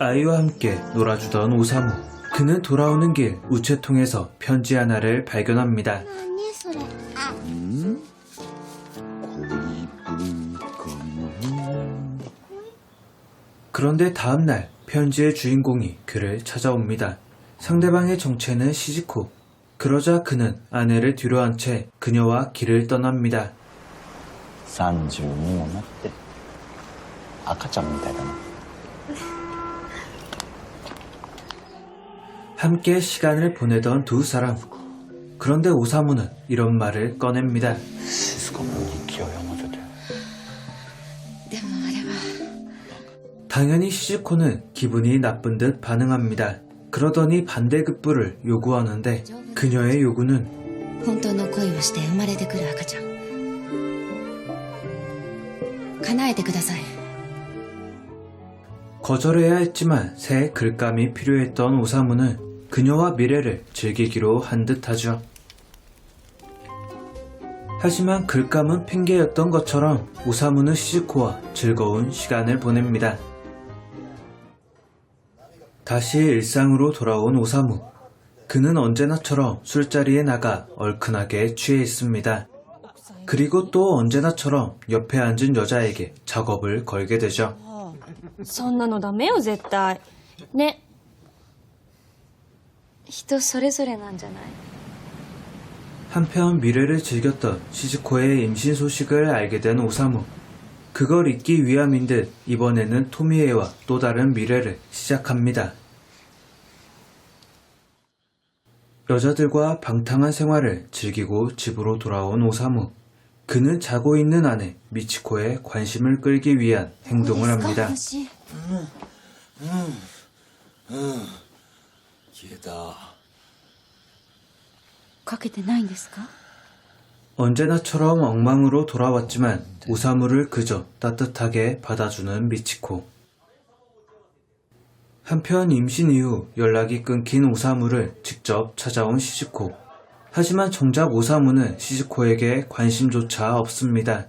아이와 함께 놀아주던 오사무. 그는 돌아오는 길 우체통에서 편지 하나를 발견합니다. 何それ。あ、 그런데 다음날 편지의 주인공이 그를 찾아옵니다. 상대방의 정체는 시즈코. 그러자 그는 아내를 뒤로한 채 그녀와 길을 떠납니다. 32もなって赤ちゃんみたいだな。 함께 시간을 보내던 두 사람. 그런데 오사무는 이런 말을 꺼냅니다. 静かに日記を読ませて。でもあれは。 당연히 시즈코는 기분이 나쁜 듯 반응합니다. 그러더니 반대급부를 요구하는데 그녀의 요구는 本当の恋をして生まれてくる赤ちゃん。叶えてください。 거절해야 했지만 새 글감이 필요했던 오사무는 그녀와 미래를 즐기기로 한 듯하죠. 하지만 글감은 핑계였던 것처럼 오사무는 시즈코와 즐거운 시간을 보냅니다. 다시 일상으로 돌아온 오사무. 그는 언제나처럼 술자리에 나가 얼큰하게 취해 있습니다. 그리고 또 언제나처럼 옆에 앉은 여자에게 작업을 걸게 되죠. そんなのダメよ絶対ね。人それぞれなんじゃない？ 한편 미래를 즐겼던 시즈코의 임신 소식을 알게 된 오사무. 그걸 잊기 위함인 듯 이번에는 토미에와 또 다른 미래를 시작합니다. 여자들과 방탕한 생활을 즐기고 집으로 돌아온 오사무. 그는 자고 있는 아내 미치코의 관심을 끌기 위한 행동을 합니다. 消えた。かけてないんですか？ 언제나처럼 엉망으로 돌아왔지만 오사무를 그저 따뜻하게 받아주는 미치코. 한편 임신 이후 연락이 끊긴 오사무를 직접 찾아온 시즈코. 하지만 정작 오사무는 시즈코에게 관심조차 없습니다.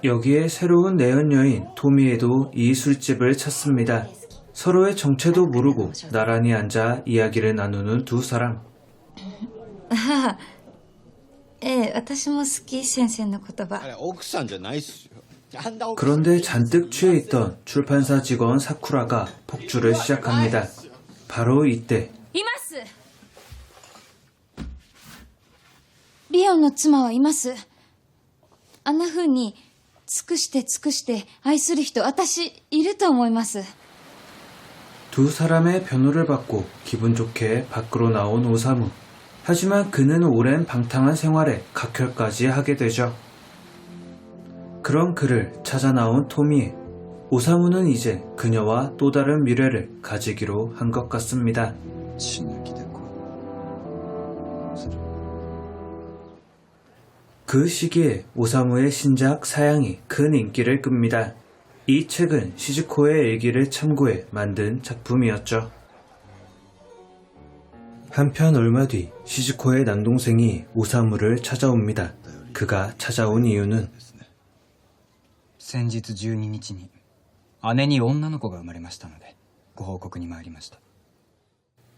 여기에 새로운 내연 여인 토미에도 이 술집을 찾습니다. 서로의 정체도 모르고 나란히 앉아 이야기를 나누는 두 사람. ああ、ええ、私も好き先生の言葉。あれ奥さんじゃないっすよ。あんな奥さん 그런데 잔뜩 취해 있던 출판사 직원 사쿠라가 폭주를 시작합니다. 바로 이때 います。リオンの妻はいます。あんな風に尽くして尽くして愛する人、私いると思います。 두 사람의 변호를 받고 기분 좋게 밖으로 나온 오사무. 하지만 그는 오랜 방탕한 생활에 각혈까지 하게 되죠. 그런 그를 찾아 나온 토미에. 오사무는 이제 그녀와 또 다른 미래를 가지기로 한 것 같습니다. 死ぬ気でこうする。 그 시기에 오사무의 신작 사양이 큰 인기를 끕니다. 이 책은 시즈코의 일기를 참고해 만든 작품이었죠. 한편 얼마 뒤 시즈코의 남동생이 오사무를 찾아옵니다. 그가 찾아온 이유는 先日12日に姉に女の子が生まれましたのでご報告に参りました。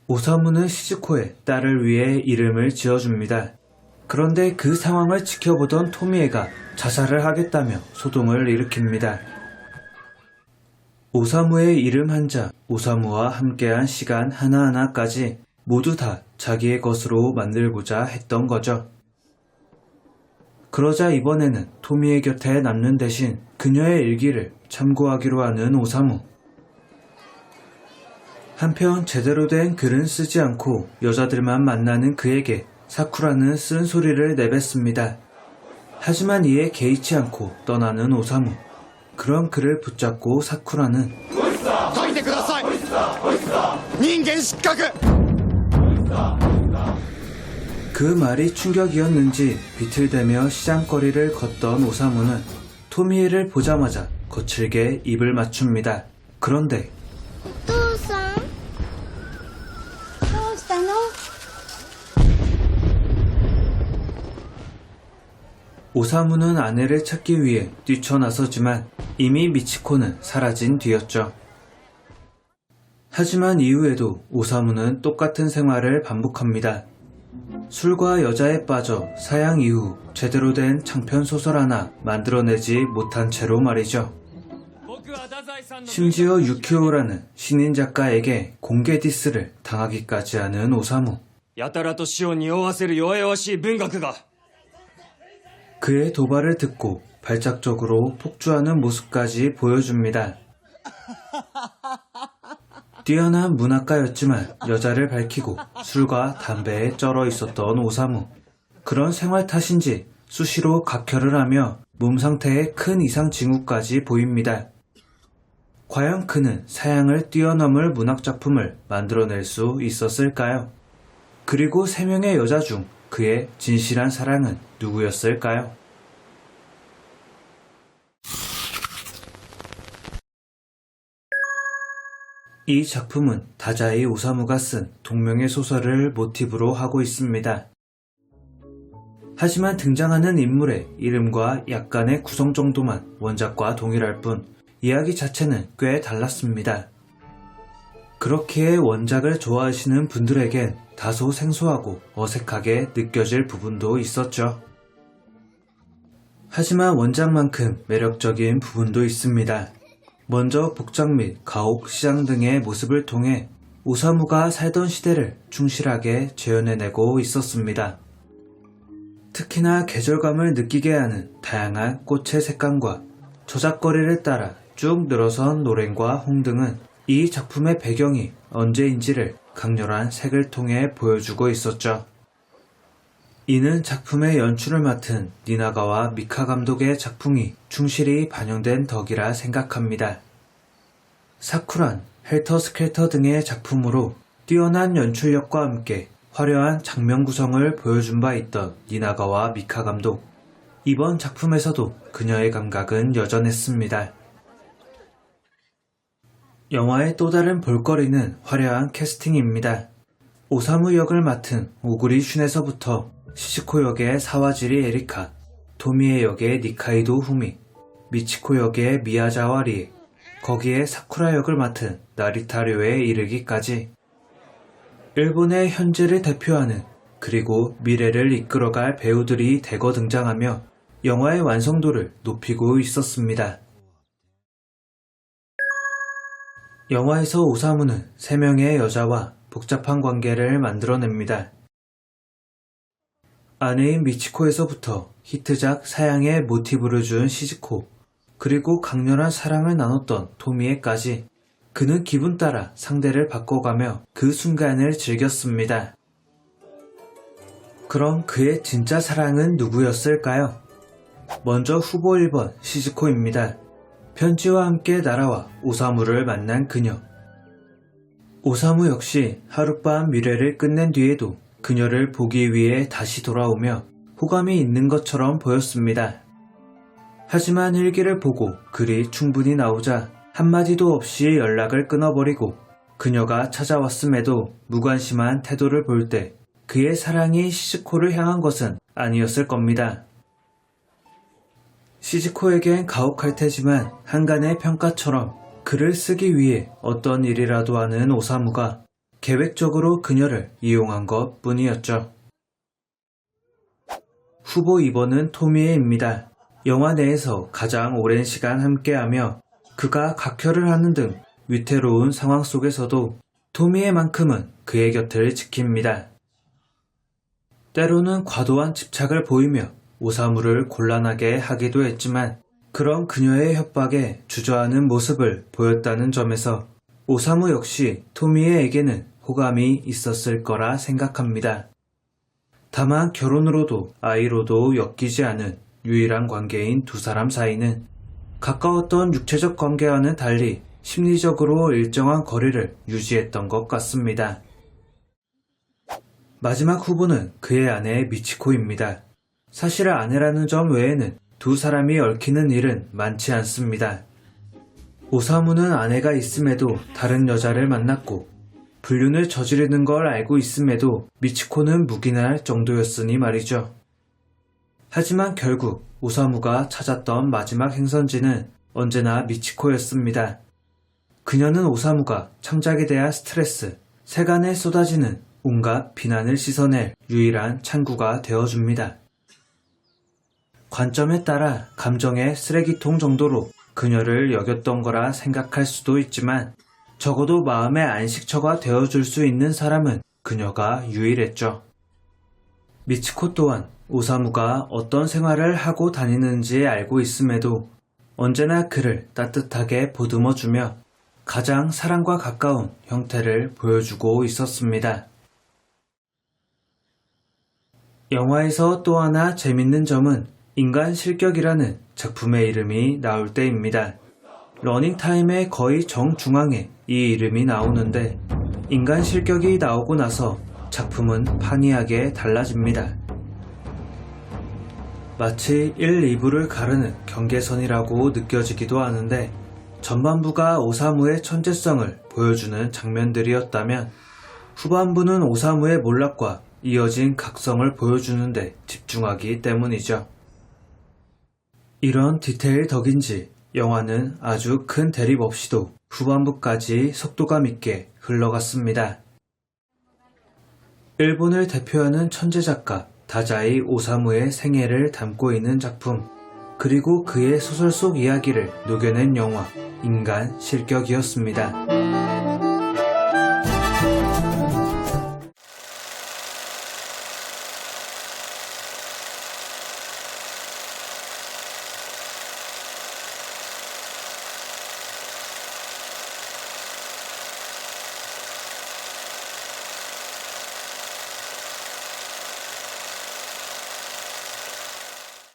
오사무는 시즈코의 딸을 위해 이름을 지어줍니다. 그런데 그 상황을 지켜보던 토미에가 자살을 하겠다며 소동을 일으킵니다. 오사무의 이름 한자, 오사무와 함께한 시간 하나하나까지 모두 다 자기의 것으로 만들고자 했던 거죠. 그러자 이번에는 토미의 곁에 남는 대신 그녀의 일기를 참고하기로 하는 오사무. 한편 제대로 된 글은 쓰지 않고 여자들만 만나는 그에게 사쿠라는 쓴소리를 내뱉습니다. 하지만 이에 개의치 않고 떠나는 오사무. 그런 그를 붙잡고 사쿠라는 解いてください。人間失格。 그 말이 충격이었는지 비틀대며 시장거리를 걷던 오사무는 토미에를 보자마자 거칠게 입을 맞춥니다. 그런데 お父さん、どうしたの？ 오사무는 아내를 찾기 위해 뛰쳐나서지만 이미 미치코는 사라진 뒤였죠. 하지만 이후에도 오사무는 똑같은 생활을 반복합니다. 술과 여자에 빠져 사양 이후 제대로 된 장편 소설 하나 만들어내지 못한 채로 말이죠. 심지어 유키오라는 신인 작가에게 공개 디스를 당하기까지 하는 오사무. やたらと死を匂わせる弱々しい文学が 그의 도발을 듣고 발작적으로 폭주하는 모습까지 보여줍니다. 뛰어난 문학가였지만 여자를 밝히고 술과 담배에 쩔어 있었던 오사무. 그런 생활 탓인지 수시로 각혈을 하며 몸 상태에 큰 이상 징후까지 보입니다. 과연 그는 사양을 뛰어넘을 문학작품을 만들어낼 수 있었을까요? 그리고 3명의 여자 중 그의 진실한 사랑은 누구였을까요? 이 작품은 다자이 오사무가 쓴 동명의 소설을 모티브로 하고 있습니다. 하지만 등장하는 인물의 이름과 약간의 구성 정도만 원작과 동일할 뿐 이야기 자체는 꽤 달랐습니다. 그렇기에 원작을 좋아하시는 분들에겐 다소 생소하고 어색하게 느껴질 부분도 있었죠. 하지만 원작만큼 매력적인 부분도 있습니다. 먼저 복장 및 가옥, 시장 등의 모습을 통해 오사무가 살던 시대를 충실하게 재현해내고 있었습니다. 특히나 계절감을 느끼게 하는 다양한 꽃의 색감과 저작거리를 따라 쭉 늘어선 노랭과 홍 등은 이 작품의 배경이 언제인지를 강렬한 색을 통해 보여주고 있었죠. 이는 작품의 연출을 맡은 니나가와 미카 감독의 작품이 충실히 반영된 덕이라 생각합니다. 사쿠란, 헬터 스켈터 등의 작품으로 뛰어난 연출력과 함께 화려한 장면 구성을 보여준 바 있던 니나가와 미카 감독. 이번 작품에서도 그녀의 감각은 여전했습니다. 영화의 또 다른 볼거리는 화려한 캐스팅입니다. 오사무 역을 맡은 오구리 슌에서부터 시즈코 역의 사와지리 에리카, 토미에 역의 니카이도 후미, 미치코 역의 미야자와 리에, 거기에 사쿠라 역을 맡은 나리타 료에 이르기까지 일본의 현재를 대표하는 그리고 미래를 이끌어갈 배우들이 대거 등장하며 영화의 완성도를 높이고 있었습니다. 영화에서 오사무는 3명의 여자와 복잡한 관계를 만들어냅니다. 아내인 미치코에서부터 히트작 사양의 모티브를 준 시즈코, 그리고 강렬한 사랑을 나눴던 토미에까지 그는 기분 따라 상대를 바꿔가며 그 순간을 즐겼습니다. 그럼 그의 진짜 사랑은 누구였을까요? 먼저 후보 1번 시즈코입니다. 편지와 함께 날아와 오사무를 만난 그녀. 오사무 역시 하룻밤 미래를 끝낸 뒤에도 그녀를 보기 위해 다시 돌아오며 호감이 있는 것처럼 보였습니다. 하지만 일기를 보고 글이 충분히 나오자 한마디도 없이 연락을 끊어버리고 그녀가 찾아왔음에도 무관심한 태도를 볼 때 그의 사랑이 시즈코를 향한 것은 아니었을 겁니다. 시즈코에겐 가혹할 테지만 한간의 평가처럼 글을 쓰기 위해 어떤 일이라도 하는 오사무가 계획적으로 그녀를 이용한 것 뿐이었죠. 후보 2번은 토미에입니다. 영화 내에서 가장 오랜 시간 함께하며 그가 각혈을 하는 등 위태로운 상황 속에서도 토미에만큼은 그의 곁을 지킵니다. 때로는 과도한 집착을 보이며 오사무를 곤란하게 하기도 했지만 그런 그녀의 협박에 주저하는 모습을 보였다는 점에서 오사무 역시 토미에에게는 호감이 있었을 거라 생각합니다. 다만 결혼으로도 아이로도 엮이지 않은 유일한 관계인 두 사람 사이는 가까웠던 육체적 관계와는 달리 심리적으로 일정한 거리를 유지했던 것 같습니다. 마지막 후보는 그의 아내 미치코입니다. 사실 아내라는 점 외에는 두 사람이 얽히는 일은 많지 않습니다. 오사무는 아내가 있음에도 다른 여자를 만났고 불륜을 저지르는 걸 알고 있음에도 미치코는 묵인할 정도였으니 말이죠. 하지만 결국 오사무가 찾았던 마지막 행선지는 언제나 미치코였습니다. 그녀는 오사무가 창작에 대한 스트레스, 세간에 쏟아지는 온갖 비난을 씻어낼 유일한 창구가 되어줍니다. 관점에 따라 감정의 쓰레기통 정도로 그녀를 여겼던 거라 생각할 수도 있지만 적어도 마음의 안식처가 되어줄 수 있는 사람은 그녀가 유일했죠. 미치코 또한 오사무가 어떤 생활을 하고 다니는지 알고 있음에도 언제나 그를 따뜻하게 보듬어주며 가장 사랑과 가까운 형태를 보여주고 있었습니다. 영화에서 또 하나 재밌는 점은 인간 실격이라는 작품의 이름이 나올 때입니다. 러닝타임의 거의 정중앙에 이 이름이 나오는데 인간 실격이 나오고 나서 작품은 판이하게 달라집니다. 마치 1, 2부를 가르는 경계선이라고 느껴지기도 하는데 전반부가 오사무의 천재성을 보여주는 장면들이었다면 후반부는 오사무의 몰락과 이어진 각성을 보여주는데 집중하기 때문이죠. 이런 디테일 덕인지 영화는 아주 큰 대립 없이도 후반부까지 속도감 있게 흘러갔습니다. 일본을 대표하는 천재작가 다자이 오사무의 생애를 담고 있는 작품, 그리고 그의 소설 속 이야기를 녹여낸 영화 인간 실격이었습니다.